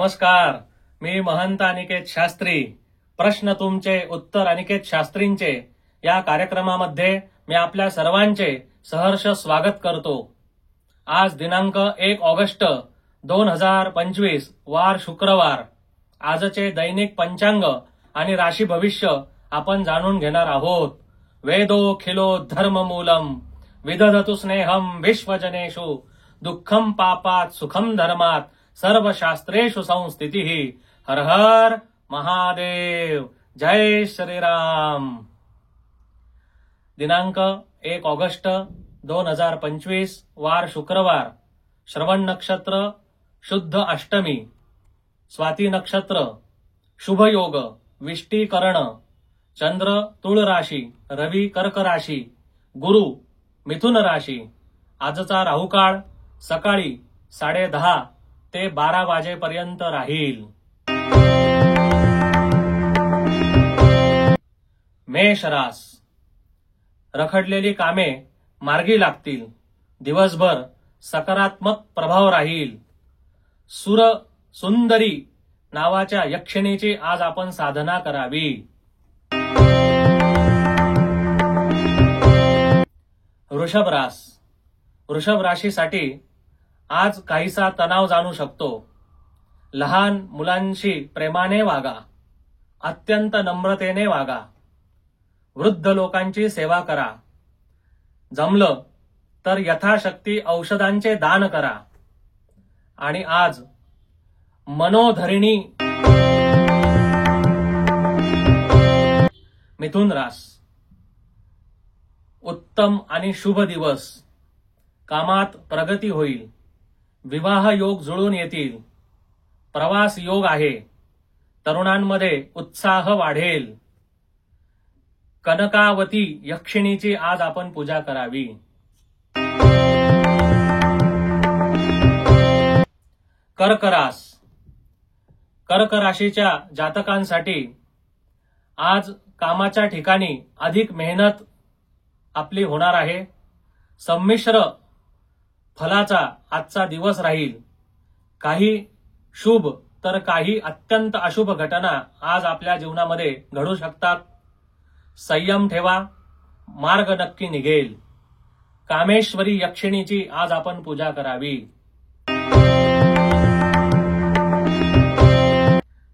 नमस्कार, मी महंत अनिकेत शास्त्री. प्रश्न तुमचे उत्तर अनिकेत शास्त्रींचे या कार्यक्रमामध्ये मी आपल्या सर्वांचे सहर्ष स्वागत करतो. आज दिनांक 1 ऑगस्ट 2025 वार शुक्रवार. आजचे दैनिक पंचांग आणि राशी भविष्य आपण जाणून घेणार आहोत. वेदो खिलो धर्ममूलम विदधतु स्नेहम विश्वजनेषु दुःखम पापात सुखम धर्मात सर्व शास्त्रेषु संस्थितिः. हर हर महादेव. जय श्रीराम. दिनांक 1 ऑगस्ट 2025 वार शुक्रवार. श्रवण नक्षत्र शुद्ध अष्टमी. स्वाती नक्षत्र शुभ योग विष्टीकरण. चंद्र तुळ राशी, रवी कर्क राशी, गुरु मिथुन राशी. आजचा राहुकाळ सकाळी 10:30 ते 12 वाजेपर्यंत राहील. मेष रास. रखडलेली कामे मार्गी लागतील. दिवसभर सकारात्मक प्रभाव राहील. सुर सुंदरी नावाच्या यक्षिणीची आज आपण साधना करावी. वृषभ रास. वृषभ राशीसाठी आज काहीसा तणाव जाणू शकतो. लहान मुलांशी प्रेमाने वागा. अत्यंत नम्रतेने वागा. वृद्ध लोकांची सेवा करा. जमलं तर यथाशक्ती औषधांचे दान करा. आणि आज मनोधरिणी. मिथुन रास. उत्तम आणि शुभ दिवस. कामात प्रगती होईल. विवाह योग जुळून येतील. प्रवास योग आहे. तरुणांमध्ये उत्साह वाढेल. कनकावती यक्षिणीची आज आपण पूजा करावी. कर्क रास. कर्क राशीच्या जातकांसाठी आज कामाच्या ठिकाणी अधिक मेहनत आपली होणार आहे. संमिश्र फलाचा आजचा दिवस राहील. काही शुभ तर काही अत्यंत अशुभ घटना आज आपल्या जीवनामध्ये घडू शकतात. संयम ठेवा. मार्ग नक्की निघेल. कामेश्वरी यक्षिणीची आज आपण पूजा करावी.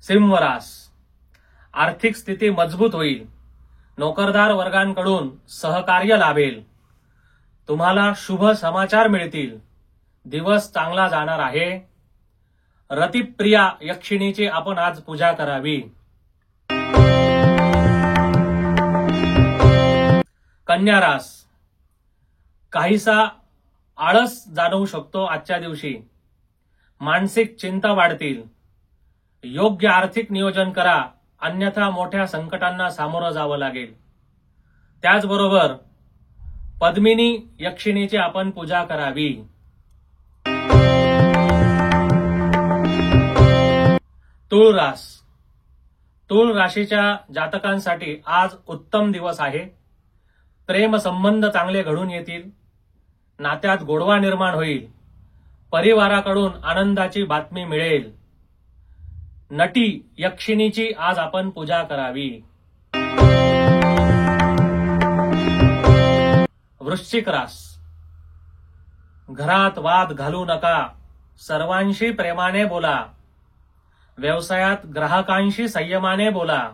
सिंह रास. आर्थिक स्थिती मजबूत होईल. नोकरदार वर्गांकडून सहकार्य लाभेल. तुम्हाला शुभ समाचार मिळतील. दिवस चांगला जाणार आहे. रतिप्रिया यक्षिणीची आपण आज पूजा करावी. कन्या रास. काहीसा आळस जाणवू शकतो आजच्या दिवशी. मानसिक चिंता वाढतील. योग्य आर्थिक नियोजन करा, अन्यथा मोठ्या संकटांना सामोरं जावं लागेल. त्याचबरोबर पद्मिनी यक्षिणीची आपण पूजा करावी. तुळ रास. तुळ राशीच्या जातकांसाठी आज उत्तम दिवस आहे. प्रेम संबंध चांगले घडून येतील. नात्यात गोडवा निर्माण होईल. परिवाराकडून आनंदाची बातमी मिळेल. नटी यक्षिणीची आज आपण पूजा करावी. वृश्चिक रास. घरात वाद घालू नका. सर्वांशी प्रेमाने बोला. व्यवसायात ग्राहकांशी संयमाने बोला.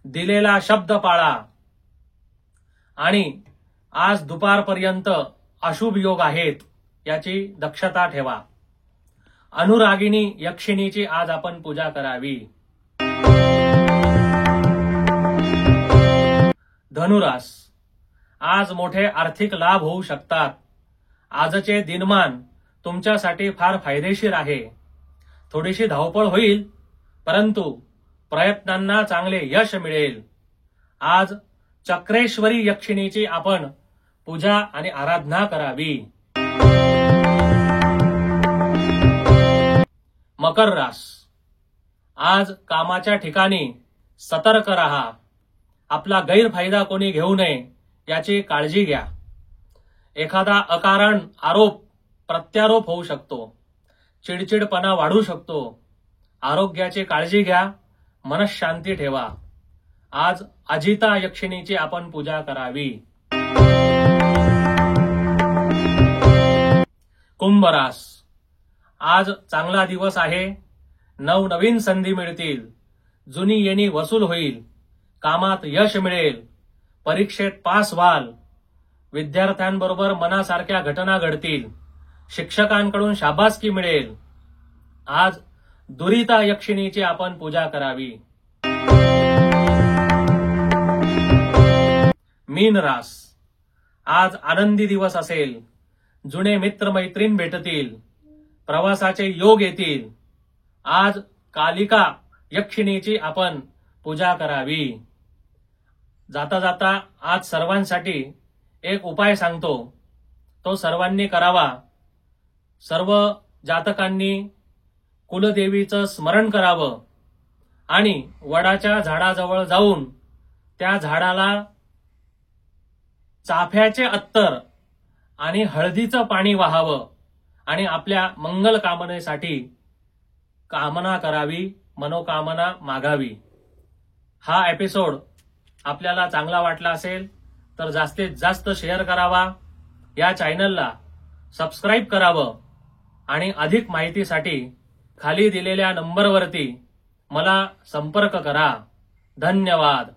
दिलेला शब्द पाळा. आणि आज दुपारपर्यंत अशुभ योग आहेत याची दक्षता ठेवा. अनुरागिणी यक्षिणीची आज आपण पूजा करावी. धनुरास. आज मोठे आर्थिक लाभ होऊ शकतात. आजचे दिनमान तुमच्यासाठी फार फायदेशीर आहे. थोडीशी धावपळ होईल, परंतु प्रयत्नांना चांगले यश मिळेल. आज चक्रेश्वरी यक्षिणीची आपण पूजा आणि आराधना करावी. मकर रास. आज कामाच्या ठिकाणी सतर्क रहा. आपला गैरफायदा कोणी घेऊ नये याची काळजी घ्या. एखादा अकारण आरोप प्रत्यारोप होऊ शकतो. चिडचिडपणा वाढू शकतो. आरोग्याची काळजी घ्या, मनःशांती ठेवा. आज अजिता यक्षिणीची आपण पूजा करावी. कुंभ रास. आज चांगला दिवस आहे. नवनवीन संधी मिळतील. जुनी येणी वसूल होईल. कामात यश मिळेल. परीक्षेत पास व्हाल. विद्यार्थ्यांबरोबर मनासारख्या घटना घडतील. शिक्षकांकडून शाबासकी मिळेल. आज दुरिता यक्षिणीची आपण पूजा करावी. मीन रास. आज आनंदी दिवस असेल. जुने मित्र मैत्रीण भेटतील. प्रवासाचे योग येतील. आज कालिका यक्षिणीची आपण पूजा करावी. जाता जाता आज सर्वांसाठी एक उपाय सांगतो, तो सर्वांनी करावा. सर्व जातकांनी कुलदेवीचं स्मरण करावं आणि वडाच्या झाडाजवळ जाऊन त्या झाडाला चाफ्याचे अत्तर आणि हळदीचं पाणी वाहावं आणि आपल्या मंगल कामनेसाठी कामना करावी, मनोकामना मागावी. हा एपिसोड आपल्याला चांगला वाटला असेल तर जास्तीत जास्त शेअर करावा. या चॅनलला सबस्क्राईब करावं आणि अधिक माहितीसाठी खाली दिलेल्या नंबरवरती मला संपर्क करा. धन्यवाद.